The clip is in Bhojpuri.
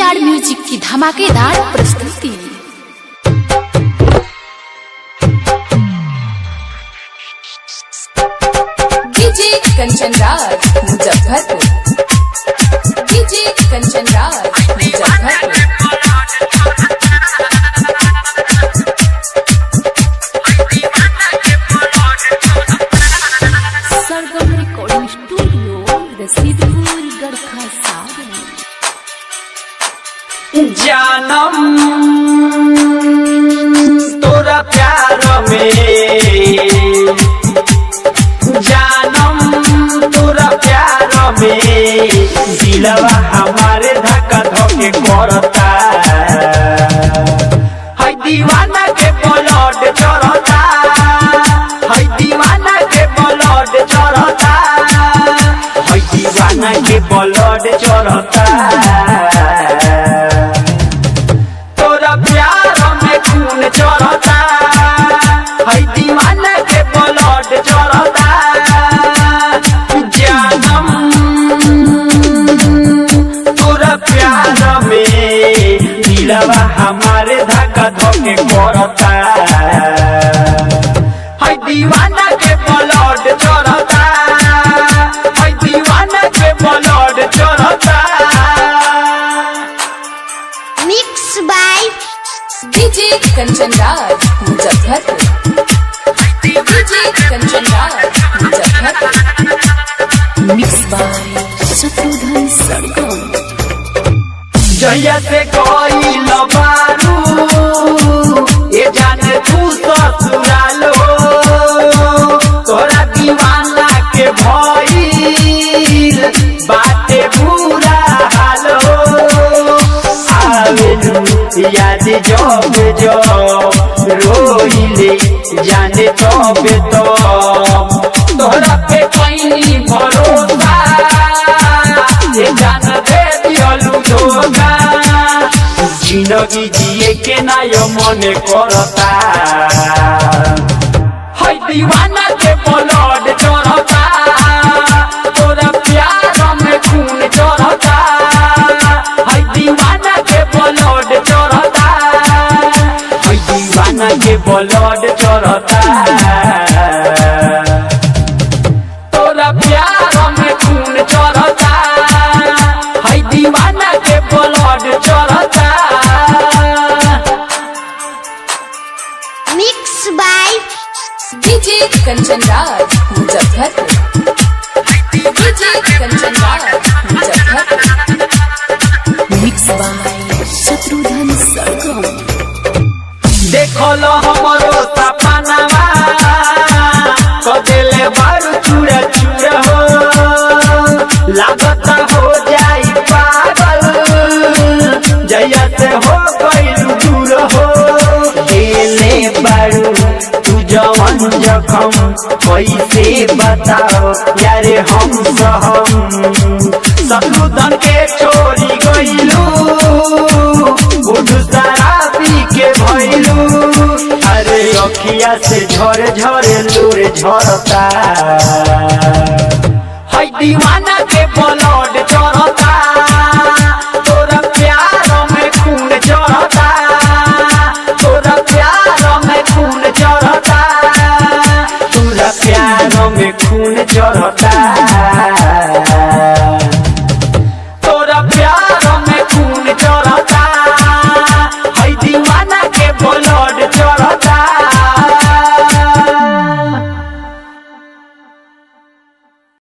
आर म्यूजिक की धमाकेदार प्रस्तुति। डीजे कंचन राज मुजफ्फरपुर। डीजे कंचन राज मुजफ्फरपुर। सरगम रिकॉर्डिंग स्टूडियो रसीदपुर गढ़खा सागर। जानम तोरा प्यार में, जानम तोरा प्यार में, दिलवा हमारे धक्का धोके करता है। दीवाना के ब्लड चढ़ता है, दीवाना के ब्लड चढ़ता है, दीवाना के ब्लड चढ़ता। चढ़ता है दीवाना के ब्लड चढ़ता। जानम तोरा प्यार में, दिलवा हमारे धक्का धोके करता है। दीवाना के ब्लड चढ़ता है, दीवाना के ब्लड चढ़ता। Mix by DJ Kanchan Raj Muzaffarpur. DJ Kanchan Raj Muzaffarpur. Mix by Shatrughan Sargam. जहिया से कोई लबारू ये जाने तू ससुराल हो, तोरा दीवाना के भइल बाटे बुरा हाल हो। आवेलू याद जब जब रोइले जाने तब तब, तोरा पे कहीं भरोसा ये जान दे दियलू धोखा। जिंदगी जिए के ना यो मन करता है, दीवाना के ब्लड चढ़ता। तोरा प्यार में खून चढ़ता है, दीवाना के ब्लड चढ़ता है, दीवाना के ब्लड चढ़ता। तोरा प्यार में खून चढ़ता है, दीवाना के ब्लड चढ़ता। Mix by DJ Kanchan Raj Muzaffarpur. DJ Kanchan Raj Muzaffarpur. Mix by Shatrughan Sargam. देखलो हमरो सपनावा कदेले बारू चूरा चूरा हो, लागत हो जाई पागल जैया से हो गइलू दूर हो। देले बारू तू जवन जखम कैसे बताओ यारे हम सहम। शत्रुघ्न के छोड़ी गइलू बुढ़ शराबी के भइलू। अरे अखिया से झर झर लूर झरता है, दीवाना